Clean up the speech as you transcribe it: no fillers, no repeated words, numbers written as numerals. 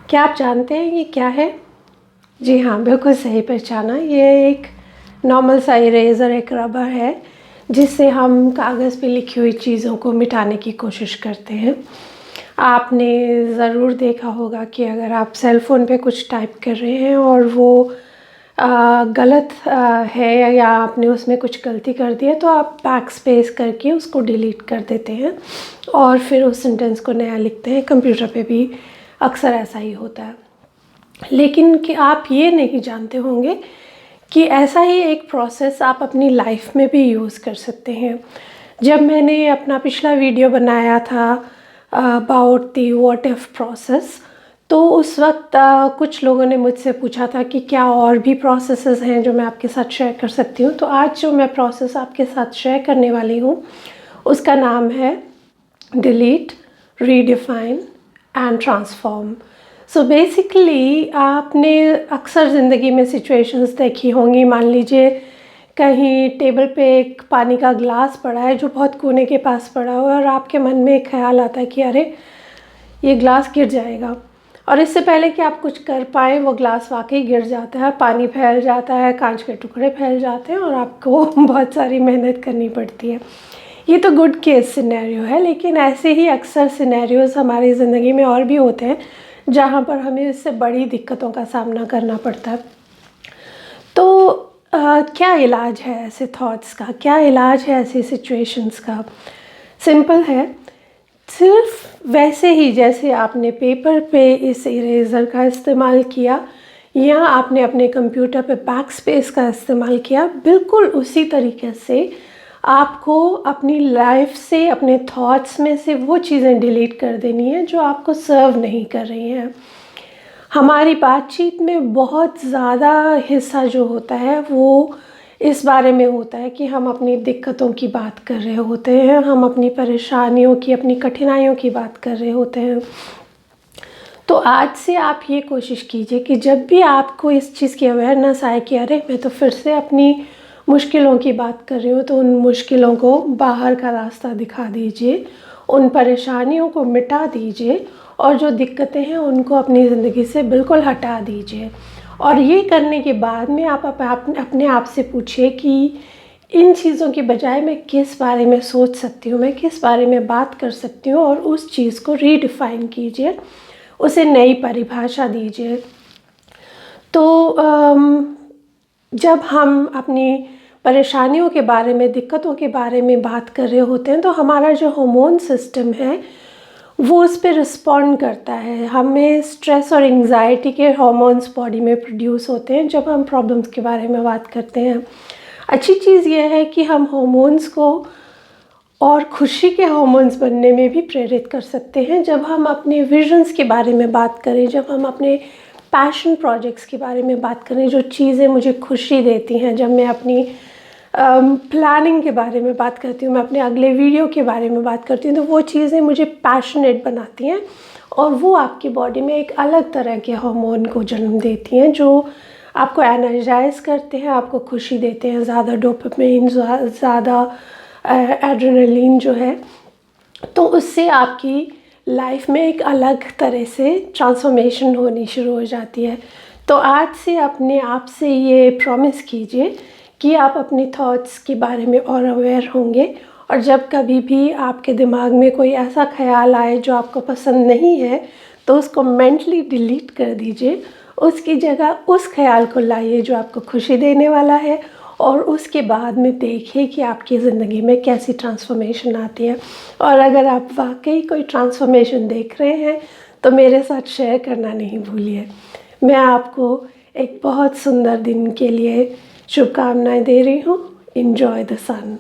क्या आप जानते हैं ये क्या है? जी हाँ, बिल्कुल सही पहचाना। ये एक नॉर्मल सा इरेज़र, एक रबर है जिससे हम कागज़ पे लिखी हुई चीज़ों को मिटाने की कोशिश करते हैं। आपने ज़रूर देखा होगा कि अगर आप सेल फ़ोन पे कुछ टाइप कर रहे हैं और वो गलत है या आपने उसमें कुछ गलती कर दी है, तो आप बैक स्पेस करके उसको डिलीट कर देते हैं और फिर उस सेंटेंस को नया लिखते हैं। कंप्यूटर पे भी अक्सर ऐसा ही होता है। लेकिन कि आप ये नहीं जानते होंगे कि ऐसा ही एक प्रोसेस आप अपनी लाइफ में भी यूज़ कर सकते हैं। जब मैंने अपना पिछला वीडियो बनाया था about the what if process, तो उस वक्त कुछ लोगों ने मुझसे पूछा था कि क्या और भी प्रोसेसेस हैं जो मैं आपके साथ शेयर कर सकती हूँ। तो आज जो मैं प्रोसेस आपके साथ शेयर करने वाली हूँ उसका नाम है delete, redefine and transform. So basically आपने अक्सर ज़िंदगी में सिचुएशंस देखी होंगी। मान लीजिए कहीं टेबल पे एक पानी का ग्लास पड़ा है जो बहुत कोने के पास पड़ा हुआ है और आपके मन में एक ख्याल आता है कि अरे ये ग्लास गिर जाएगा, और इससे पहले कि आप कुछ कर पाएँ वो ग्लास वाकई गिर जाता है, पानी फैल जाता है, कांच के टुकड़े फैल जाते हैं और आपको बहुत सारी मेहनत करनी पड़ती है। ये तो गुड केस सिनेरियो है, लेकिन ऐसे ही अक्सर सिनेरियोज़ हमारी ज़िंदगी में और भी होते हैं जहाँ पर हमें इससे बड़ी दिक्कतों का सामना करना पड़ता है। तो क्या इलाज है ऐसे थॉट्स का? क्या इलाज है ऐसी सिचुएशंस का? सिंपल है। सिर्फ वैसे ही जैसे आपने पेपर पे इस इरेज़र का इस्तेमाल किया या आपने अपने कंप्यूटर पे बैक स्पेस का इस्तेमाल किया, बिल्कुल उसी तरीके से आपको अपनी लाइफ से, अपने थॉट्स में से वो चीज़ें डिलीट कर देनी है जो आपको सर्व नहीं कर रही हैं। हमारी बातचीत में बहुत ज़्यादा हिस्सा जो होता है वो इस बारे में होता है कि हम अपनी दिक्कतों की बात कर रहे होते हैं, हम अपनी परेशानियों की, अपनी कठिनाइयों की बात कर रहे होते हैं। तो आज से आप ये कोशिश कीजिए कि जब भी आपको इस चीज़ की अवेयरनेस आए कि अरे मैं तो फिर से अपनी मुश्किलों की बात कर रही हूँ, तो उन मुश्किलों को बाहर का रास्ता दिखा दीजिए, उन परेशानियों को मिटा दीजिए और जो दिक्कतें हैं उनको अपनी ज़िंदगी से बिल्कुल हटा दीजिए। और ये करने के बाद में आप अपने आप से पूछिए कि इन चीज़ों की बजाय मैं किस बारे में सोच सकती हूँ, मैं किस बारे में बात कर सकती हूँ, और उस चीज़ को रीडिफ़ाइन कीजिए, उसे नई परिभाषा दीजिए। तो जब हम अपनी परेशानियों के बारे में, दिक्कतों के बारे में बात कर रहे होते हैं तो हमारा जो हार्मोन सिस्टम है वो उस पर रिस्पॉन्ड करता है। हमें स्ट्रेस और एंग्जाइटी के हार्मोन्स बॉडी में प्रोड्यूस होते हैं जब हम प्रॉब्लम्स के बारे में बात करते हैं। अच्छी चीज़ ये है कि हम हार्मोन्स को और खुशी के हार्मोन्स बनने में भी प्रेरित कर सकते हैं जब हम अपने विजन्स के बारे में बात करें, जब हम अपने पैशन प्रोजेक्ट्स के बारे में बात करें, जो चीज़ें मुझे खुशी देती हैं। जब मैं अपनी प्लानिंग के बारे में बात करती हूँ, मैं अपने अगले वीडियो के बारे में बात करती हूँ, तो वो चीज़ें मुझे पैशनेट बनाती हैं और वो आपकी बॉडी में एक अलग तरह के हार्मोन को जन्म देती हैं जो आपको एनर्जाइज करते हैं, आपको खुशी देते हैं। ज़्यादा डोपामाइन, ज़्यादा एड्रेनलिन जो है, तो उससे आपकी लाइफ में एक अलग तरह से ट्रांसफॉर्मेशन होनी शुरू हो जाती है। तो आज से अपने आप से ये प्रॉमिस कीजिए कि आप अपनी थॉट्स के बारे में और अवेयर होंगे, और जब कभी भी आपके दिमाग में कोई ऐसा ख्याल आए जो आपको पसंद नहीं है तो उसको मेंटली डिलीट कर दीजिए। उसकी जगह उस ख्याल को लाइए जो आपको खुशी देने वाला है, और उसके बाद में देखिए कि आपकी ज़िंदगी में कैसी ट्रांसफॉर्मेशन आती है। और अगर आप वाकई कोई ट्रांसफॉर्मेशन देख रहे हैं तो मेरे साथ शेयर करना नहीं भूलिए। मैं आपको एक बहुत सुंदर दिन के लिए शुभकामनाएं दे रही हूँ। Enjoy the sun.